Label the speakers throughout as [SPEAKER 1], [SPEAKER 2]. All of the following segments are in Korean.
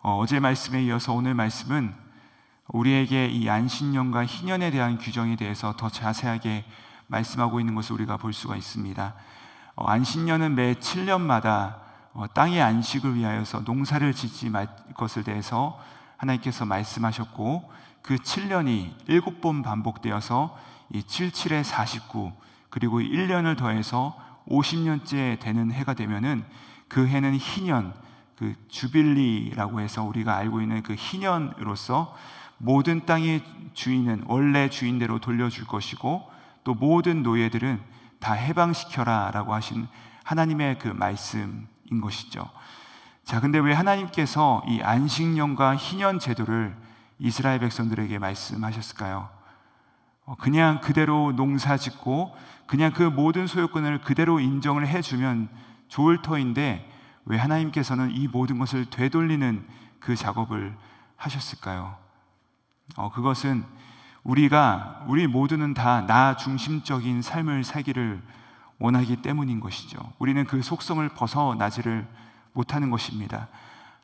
[SPEAKER 1] 어제 말씀에 이어서 오늘 말씀은 우리에게 이 안식년과 희년에 대한 규정에 대해서 더 자세하게 말씀하고 있는 것을 우리가 볼 수가 있습니다. 안식년은 매 7년마다 땅의 안식을 위하여서 농사를 짓지 말 것을 대해서 하나님께서 말씀하셨고, 그 7년이 7번 반복되어서 이 77에 49, 그리고 1년을 더해서 50년째 되는 해가 되면은 그 해는 희년, 그 주빌리라고 해서 우리가 알고 있는 그 희년으로서 모든 땅의 주인은 원래 주인대로 돌려줄 것이고, 또 모든 노예들은 다 해방시켜라 라고 하신 하나님의 그 말씀인 것이죠. 자, 근데 왜 하나님께서 이 안식년과 희년 제도를 이스라엘 백성들에게 말씀하셨을까요? 그냥 그대로 농사 짓고 그냥 그 모든 소유권을 그대로 인정을 해주면 좋을 터인데 왜 하나님께서는 이 모든 것을 되돌리는 그 작업을 하셨을까요? 그것은 우리 모두는 다 나 중심적인 삶을 살기를 원하기 때문인 것이죠. 우리는 그 속성을 벗어나지를 못하는 것입니다.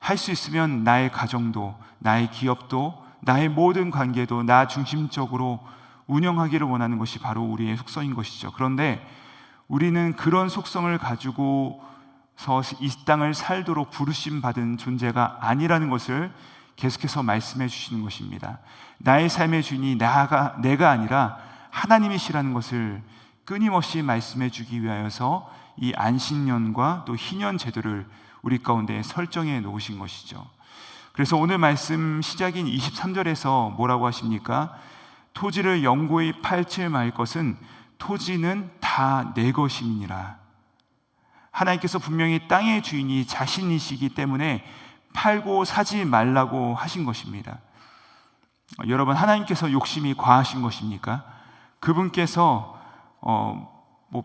[SPEAKER 1] 할 수 있으면 나의 가정도, 나의 기업도, 나의 모든 관계도 나 중심적으로 운영하기를 원하는 것이 바로 우리의 속성인 것이죠. 그런데 우리는 그런 속성을 가지고서 이 땅을 살도록 부르심 받은 존재가 아니라는 것을 계속해서 말씀해 주시는 것입니다. 나의 삶의 주인이 내가 아니라 하나님이시라는 것을 끊임없이 말씀해 주기 위하여서 이 안식년과 또 희년 제도를 우리 가운데 설정해 놓으신 것이죠. 그래서 오늘 말씀 시작인 23절에서 뭐라고 하십니까? 토지를 영구히 팔지 말 것은 토지는 다 내 것임이니라. 하나님께서 분명히 땅의 주인이 자신이시기 때문에 팔고 사지 말라고 하신 것입니다. 여러분, 하나님께서 욕심이 과하신 것입니까? 그분께서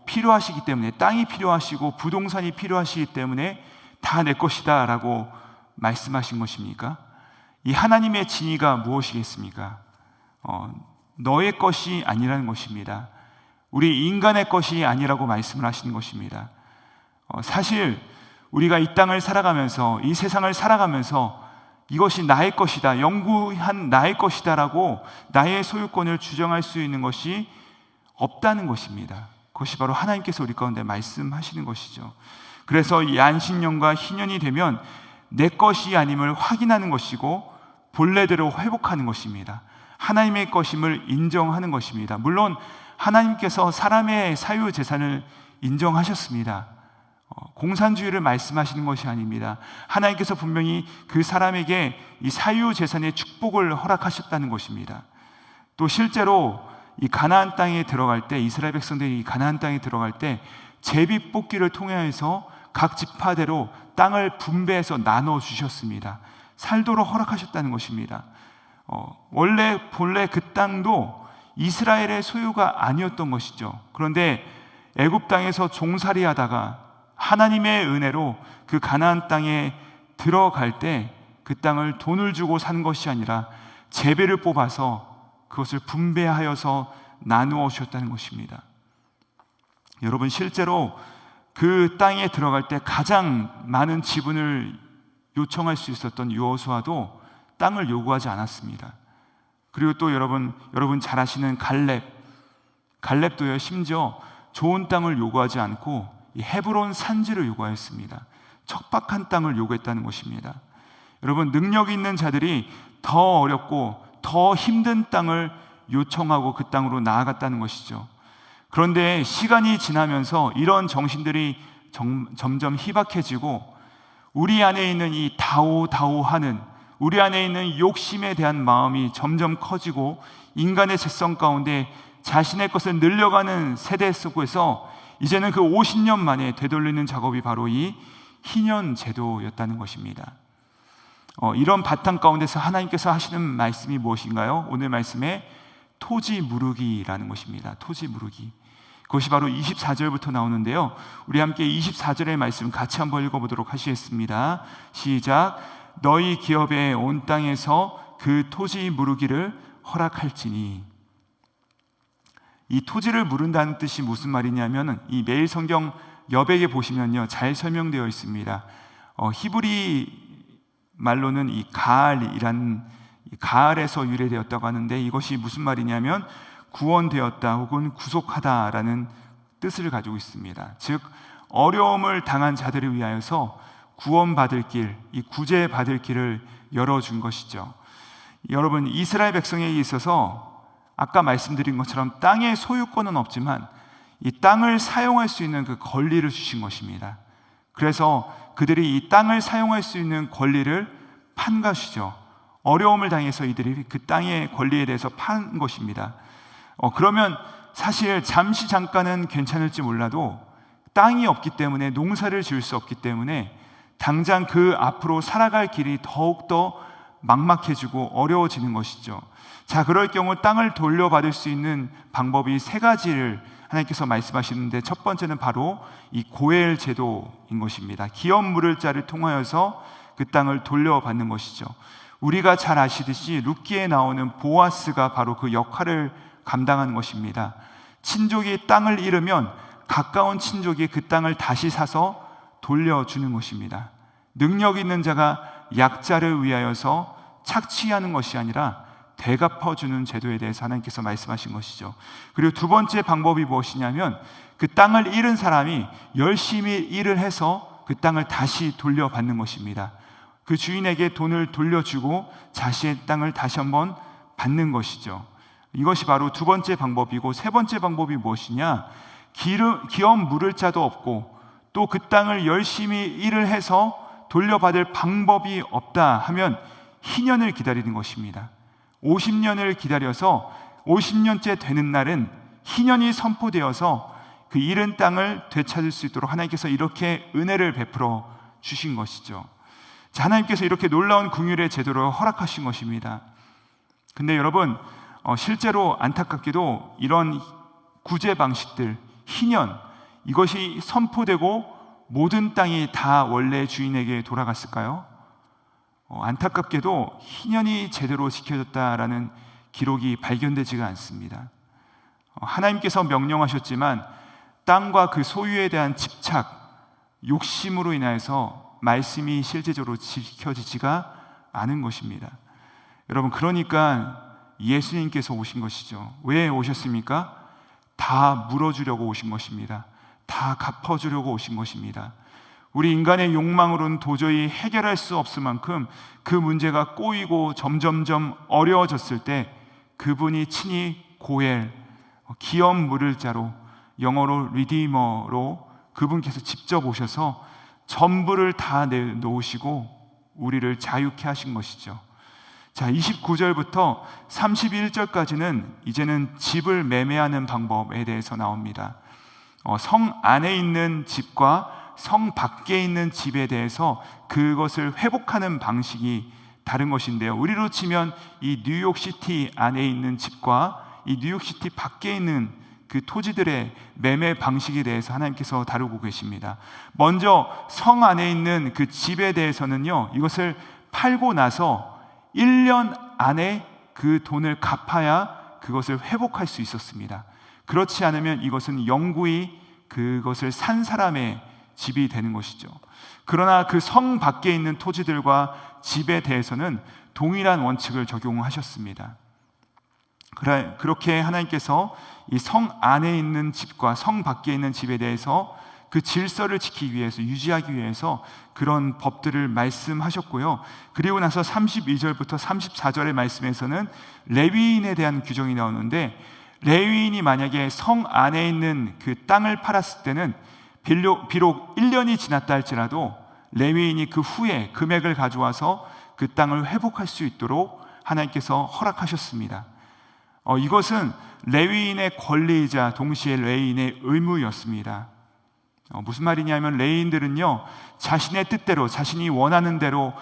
[SPEAKER 1] 필요하시기 때문에, 땅이 필요하시고 부동산이 필요하시기 때문에 다 내 것이다 라고 말씀하신 것입니까? 이 하나님의 진의가 무엇이겠습니까? 너의 것이 아니라는 것입니다. 우리 인간의 것이 아니라고 말씀을 하시는 것입니다. 사실 우리가 이 땅을 살아가면서, 이 세상을 살아가면서 이것이 나의 것이다, 영구한 나의 것이다 라고 나의 소유권을 주장할 수 있는 것이 없다는 것입니다. 그것이 바로 하나님께서 우리 가운데 말씀하시는 것이죠. 그래서 이 안식년과 희년이 되면 내 것이 아님을 확인하는 것이고 본래대로 회복하는 것입니다. 하나님의 것임을 인정하는 것입니다. 물론 하나님께서 사람의 사유재산을 인정하셨습니다. 공산주의를 말씀하시는 것이 아닙니다. 하나님께서 분명히 그 사람에게 이 사유재산의 축복을 허락하셨다는 것입니다. 또 실제로 이 가나안 땅에 들어갈 때, 이스라엘 백성들이 이 가나안 땅에 들어갈 때 제비 뽑기를 통해서 각 지파대로 땅을 분배해서 나눠 주셨습니다. 살도록 허락하셨다는 것입니다. 본래 그 땅도 이스라엘의 소유가 아니었던 것이죠. 그런데 애굽 땅에서 종살이하다가 하나님의 은혜로 그 가나안 땅에 들어갈 때 그 땅을 돈을 주고 산 것이 아니라 제비를 뽑아서 그것을 분배하여서 나누어 주셨다는 것입니다. 여러분, 실제로 그 땅에 들어갈 때 가장 많은 지분을 요청할 수 있었던 여호수아도 땅을 요구하지 않았습니다. 그리고 또 여러분 잘 아시는 갈렙도요, 심지어 좋은 땅을 요구하지 않고 이 헤브론 산지를 요구하였습니다. 척박한 땅을 요구했다는 것입니다. 여러분, 능력 있는 자들이 더 어렵고 더 힘든 땅을 요청하고 그 땅으로 나아갔다는 것이죠. 그런데 시간이 지나면서 이런 정신들이 점점 희박해지고 우리 안에 있는 이 다오하는, 우리 안에 있는 욕심에 대한 마음이 점점 커지고 인간의 죄성 가운데 자신의 것을 늘려가는 세대 속에서 이제는 그 50년 만에 되돌리는 작업이 바로 이 희년 제도였다는 것입니다. 이런 바탕 가운데서 하나님께서 하시는 말씀이 무엇인가요? 오늘 말씀에 토지 무르기라는 것입니다. 토지 무르기. 그것이 바로 24절부터 나오는데요, 우리 함께 24절의 말씀 같이 한번 읽어보도록 하시겠습니다. 시작. 너희 기업의 온 땅에서 그 토지 무르기를 허락할지니. 이 토지를 무른다는 뜻이 무슨 말이냐면, 이 매일 성경 여백에 보시면요 잘 설명되어 있습니다. 히브리 말로는 이 가알이란 가알에서 유래되었다고 하는데, 이것이 무슨 말이냐면 구원되었다 혹은 구속하다라는 뜻을 가지고 있습니다. 즉 어려움을 당한 자들을 위하여서 구원받을 길, 이 구제받을 길을 열어준 것이죠. 여러분, 이스라엘 백성에게 있어서 아까 말씀드린 것처럼 땅의 소유권은 없지만 이 땅을 사용할 수 있는 그 권리를 주신 것입니다. 그래서 그들이 이 땅을 사용할 수 있는 권리를 판 것이죠. 어려움을 당해서 이들이 그 땅의 권리에 대해서 판 것입니다. 그러면 사실 잠깐은 괜찮을지 몰라도 땅이 없기 때문에, 농사를 지을 수 없기 때문에 당장 그 앞으로 살아갈 길이 더욱더 막막해지고 어려워지는 것이죠. 자, 그럴 경우 땅을 돌려받을 수 있는 방법이 세 가지를 하나님께서 말씀하시는데, 첫 번째는 바로 이 고엘 제도인 것입니다. 기업 물을 자를 통하여서 그 땅을 돌려받는 것이죠. 우리가 잘 아시듯이 룻기에 나오는 보아스가 바로 그 역할을 감당하는 것입니다. 친족이 땅을 잃으면 가까운 친족이 그 땅을 다시 사서 돌려주는 것입니다. 능력 있는 자가 약자를 위하여서 착취하는 것이 아니라 되갚아주는 제도에 대해서 하나님께서 말씀하신 것이죠. 그리고 두 번째 방법이 무엇이냐면, 그 땅을 잃은 사람이 열심히 일을 해서 그 땅을 다시 돌려받는 것입니다. 그 주인에게 돈을 돌려주고 자신의 땅을 다시 한번 받는 것이죠. 이것이 바로 두 번째 방법이고, 세 번째 방법이 무엇이냐? 기업 물을 자도 없고 또 그 땅을 열심히 일을 해서 돌려받을 방법이 없다 하면 희년을 기다리는 것입니다. 50년을 기다려서 50년째 되는 날은 희년이 선포되어서 그 잃은 땅을 되찾을 수 있도록 하나님께서 이렇게 은혜를 베풀어 주신 것이죠. 자, 하나님께서 이렇게 놀라운 긍휼의 제도를 허락하신 것입니다. 근데 여러분, 실제로 안타깝게도 이런 구제 방식들, 희년, 이것이 선포되고 모든 땅이 다 원래 주인에게 돌아갔을까요? 안타깝게도 희년이 제대로 지켜졌다라는 기록이 발견되지가 않습니다. 하나님께서 명령하셨지만 땅과 그 소유에 대한 집착, 욕심으로 인하여서 말씀이 실제적으로 지켜지지가 않은 것입니다. 여러분, 그러니까 예수님께서 오신 것이죠. 왜 오셨습니까? 다 물어주려고 오신 것입니다. 다 갚아주려고 오신 것입니다. 우리 인간의 욕망으로는 도저히 해결할 수 없을 만큼 그 문제가 꼬이고 점점점 어려워졌을 때 그분이 친히 고엘, 기업 물을 자로, 영어로 리디머로 그분께서 직접 오셔서 전부를 다 내놓으시고 우리를 자유케 하신 것이죠. 자, 29절부터 31절까지는 이제는 집을 매매하는 방법에 대해서 나옵니다. 성 안에 있는 집과 성 밖에 있는 집에 대해서 그것을 회복하는 방식이 다른 것인데요. 우리로 치면 이 뉴욕시티 안에 있는 집과 이 뉴욕시티 밖에 있는 그 토지들의 매매 방식에 대해서 하나님께서 다루고 계십니다. 먼저 성 안에 있는 그 집에 대해서는요, 이것을 팔고 나서 1년 안에 그 돈을 갚아야 그것을 회복할 수 있었습니다. 그렇지 않으면 이것은 영구히 그것을 산 사람의 집이 되는 것이죠. 그러나 그 성 밖에 있는 토지들과 집에 대해서는 동일한 원칙을 적용하셨습니다. 그렇게 하나님께서 이 성 안에 있는 집과 성 밖에 있는 집에 대해서 그 질서를 지키기 위해서, 유지하기 위해서 그런 법들을 말씀하셨고요. 그리고 나서 32절부터 34절의 말씀에서는 레위인에 대한 규정이 나오는데, 레위인이 만약에 성 안에 있는 그 땅을 팔았을 때는 비록 1년이 지났다 할지라도 레위인이 그 후에 금액을 가져와서 그 땅을 회복할 수 있도록 하나님께서 허락하셨습니다. 이것은 레위인의 권리이자 동시에 레위인의 의무였습니다. 무슨 말이냐면, 레위인들은요, 자신의 뜻대로, 자신이 원하는 대로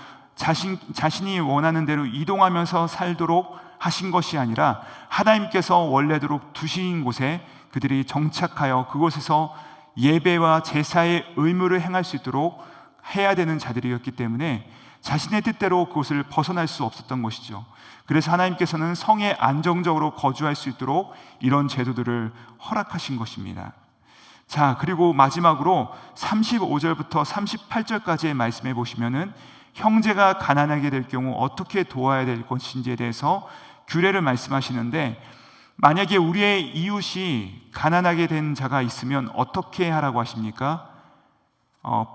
[SPEAKER 1] 이동하면서 살도록 하신 것이 아니라 하나님께서 원래대로 두신 곳에 그들이 정착하여 그곳에서 예배와 제사의 의무를 행할 수 있도록 해야 되는 자들이었기 때문에 자신의 뜻대로 그곳을 벗어날 수 없었던 것이죠. 그래서 하나님께서는 성에 안정적으로 거주할 수 있도록 이런 제도들을 허락하신 것입니다. 자, 그리고 마지막으로 35절부터 38절까지의 말씀해 보시면은 형제가 가난하게 될 경우 어떻게 도와야 될 것인지에 대해서 규례를 말씀하시는데, 만약에 우리의 이웃이 가난하게 된 자가 있으면 어떻게 하라고 하십니까?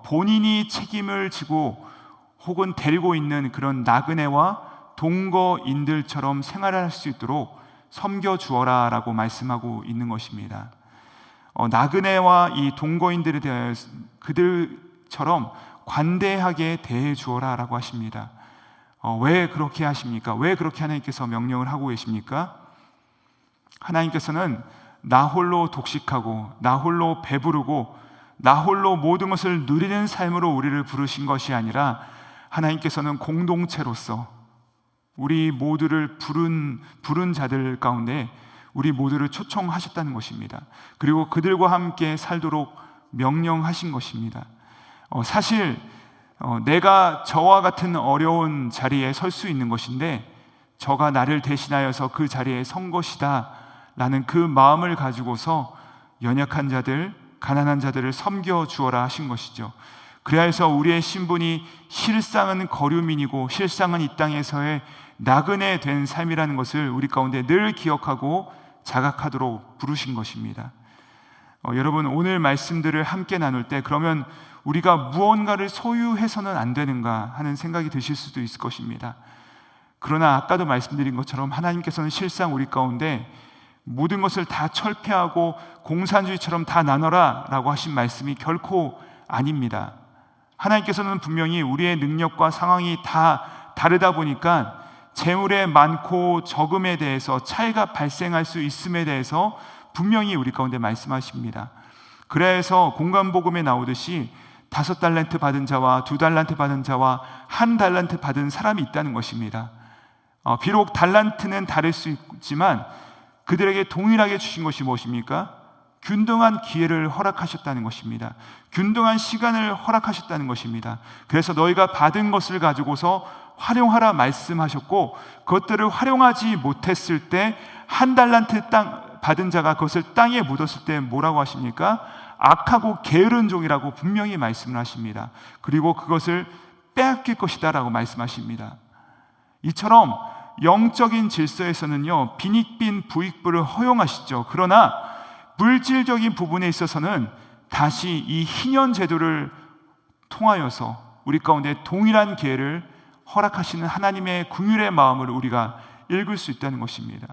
[SPEAKER 1] 본인이 책임을 지고 혹은 데리고 있는 그런 나그네와 동거인들처럼 생활할 수 있도록 섬겨주어라 라고 말씀하고 있는 것입니다. 나그네와 이 동거인들에 대하여 그들처럼 관대하게 대해 주어라 라고 하십니다. 왜 그렇게 하십니까? 왜 그렇게 하나님께서 명령을 하고 계십니까? 하나님께서는 나 홀로 독식하고 나 홀로 배부르고 나 홀로 모든 것을 누리는 삶으로 우리를 부르신 것이 아니라, 하나님께서는 공동체로서 우리 모두를 부른 자들 가운데 우리 모두를 초청하셨다는 것입니다. 그리고 그들과 함께 살도록 명령하신 것입니다. 사실 내가 저와 같은 어려운 자리에 설 수 있는 것인데, 저가 나를 대신하여서 그 자리에 선 것이다 라는 그 마음을 가지고서 연약한 자들, 가난한 자들을 섬겨주어라 하신 것이죠. 그래야 해서 우리의 신분이 실상은 거류민이고 실상은 이 땅에서의 나그네 된 삶이라는 것을 우리 가운데 늘 기억하고 자각하도록 부르신 것입니다. 여러분, 오늘 말씀들을 함께 나눌 때 그러면 우리가 무언가를 소유해서는 안 되는가 하는 생각이 드실 수도 있을 것입니다. 그러나 아까도 말씀드린 것처럼 하나님께서는 실상 우리 가운데 모든 것을 다 철폐하고 공산주의처럼 다 나눠라 라고 하신 말씀이 결코 아닙니다. 하나님께서는 분명히 우리의 능력과 상황이 다 다르다 보니까 재물의 많고 적음에 대해서 차이가 발생할 수 있음에 대해서 분명히 우리 가운데 말씀하십니다. 그래서 공간복음에 나오듯이 5달란트 받은 자와 2달란트 받은 자와 1달란트 받은 사람이 있다는 것입니다. 비록 달란트는 다를 수 있지만 그들에게 동일하게 주신 것이 무엇입니까? 균등한 기회를 허락하셨다는 것입니다. 균등한 시간을 허락하셨다는 것입니다. 그래서 너희가 받은 것을 가지고서 활용하라 말씀하셨고, 그것들을 활용하지 못했을 때 1달란트 땅 받은 자가 그것을 땅에 묻었을 때 뭐라고 하십니까? 악하고 게으른 종이라고 분명히 말씀을 하십니다. 그리고 그것을 빼앗길 것이다 라고 말씀하십니다. 이처럼 영적인 질서에서는요, 빈익빈 부익부를 허용하시죠. 그러나 물질적인 부분에 있어서는 다시 이 희년 제도를 통하여서 우리 가운데 동일한 기회를 허락하시는 하나님의 긍휼의 마음을 우리가 읽을 수 있다는 것입니다.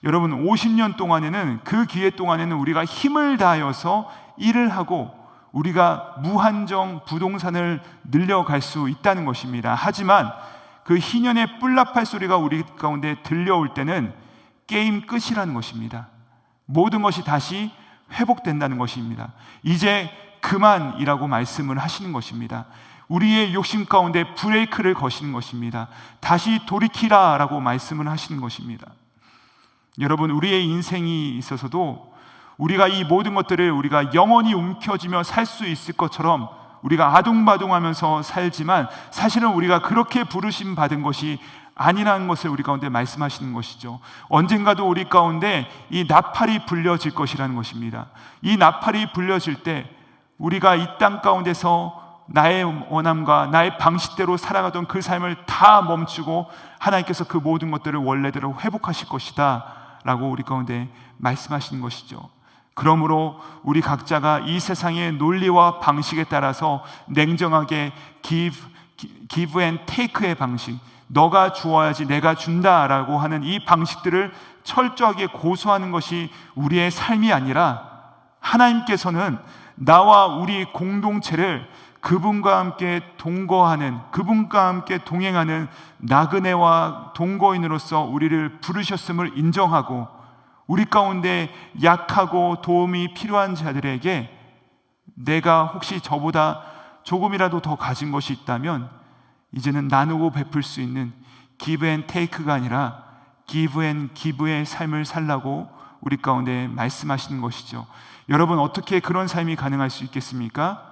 [SPEAKER 1] 여러분, 50년 동안에는, 그 기회 동안에는 우리가 힘을 다하여서 일을 하고 우리가 무한정 부동산을 늘려갈 수 있다는 것입니다. 하지만 그 희년의 뿔나팔 소리가 우리 가운데 들려올 때는 게임 끝이라는 것입니다. 모든 것이 다시 회복된다는 것입니다. 이제 그만이라고 말씀을 하시는 것입니다. 우리의 욕심 가운데 브레이크를 거시는 것입니다. 다시 돌이키라 라고 말씀을 하시는 것입니다. 여러분, 우리의 인생이 있어서도 우리가 이 모든 것들을 우리가 영원히 움켜쥐며 살 수 있을 것처럼 우리가 아둥바둥하면서 살지만, 사실은 우리가 그렇게 부르심 받은 것이 아니라는 것을 우리 가운데 말씀하시는 것이죠. 언젠가도 우리 가운데 이 나팔이 불려질 것이라는 것입니다. 이 나팔이 불려질 때 우리가 이 땅 가운데서 나의 원함과 나의 방식대로 살아가던 그 삶을 다 멈추고 하나님께서 그 모든 것들을 원래대로 회복하실 것이다 라고 우리 가운데 말씀하시는 것이죠. 그러므로 우리 각자가 이 세상의 논리와 방식에 따라서 냉정하게 give and take의 방식, 너가 주어야지 내가 준다라고 하는 이 방식들을 철저하게 고수하는 것이 우리의 삶이 아니라, 하나님께서는 나와 우리 공동체를 그분과 함께 동거하는, 그분과 함께 동행하는 나그네와 동거인으로서 우리를 부르셨음을 인정하고, 우리 가운데 약하고 도움이 필요한 자들에게 내가 혹시 저보다 조금이라도 더 가진 것이 있다면 이제는 나누고 베풀 수 있는 give and take가 아니라 give and give의 삶을 살라고 우리 가운데 말씀하시는 것이죠. 여러분, 어떻게 그런 삶이 가능할 수 있겠습니까?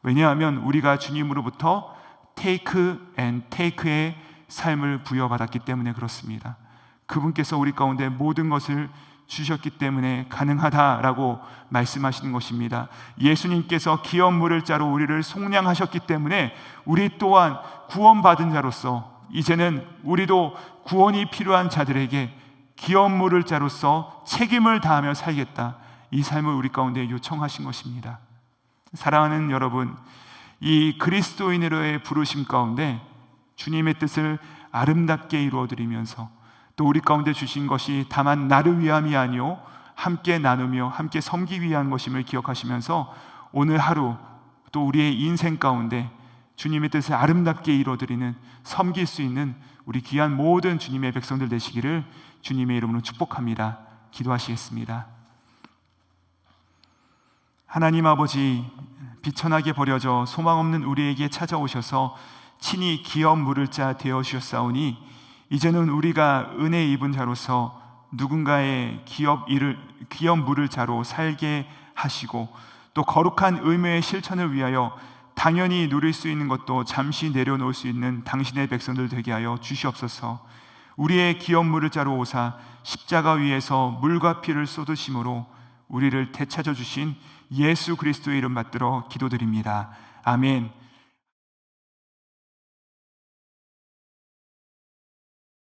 [SPEAKER 1] 왜냐하면 우리가 주님으로부터 take and take의 삶을 부여받았기 때문에 그렇습니다. 그분께서 우리 가운데 모든 것을 주셨기 때문에 가능하다라고 말씀하시는 것입니다. 예수님께서 기업 물을 자로 우리를 속량하셨기 때문에 우리 또한 구원받은 자로서 이제는 우리도 구원이 필요한 자들에게 기업 물을 자로서 책임을 다하며 살겠다, 이 삶을 우리 가운데 요청하신 것입니다. 사랑하는 여러분, 이 그리스도인으로의 부르심 가운데 주님의 뜻을 아름답게 이루어드리면서 또 우리 가운데 주신 것이 다만 나를 위함이 아니요 함께 나누며 함께 섬기기 위한 것임을 기억하시면서 오늘 하루 또 우리의 인생 가운데 주님의 뜻을 아름답게 이루어드리는, 섬길 수 있는 우리 귀한 모든 주님의 백성들 되시기를 주님의 이름으로 축복합니다. 기도하시겠습니다. 하나님 아버지, 비천하게 버려져 소망 없는 우리에게 찾아오셔서 친히 기업 물을 자 되어 주셨사오니 이제는 우리가 은혜 입은 자로서 누군가의 기업 물을 자로 살게 하시고 또 거룩한 의무의 실천을 위하여 당연히 누릴 수 있는 것도 잠시 내려놓을 수 있는 당신의 백성들 되게 하여 주시옵소서. 우리의 기업 물을 자로 오사 십자가 위에서 물과 피를 쏟으심으로 우리를 되찾아 주신 예수 그리스도의 이름 받들어 기도드립니다. 아멘.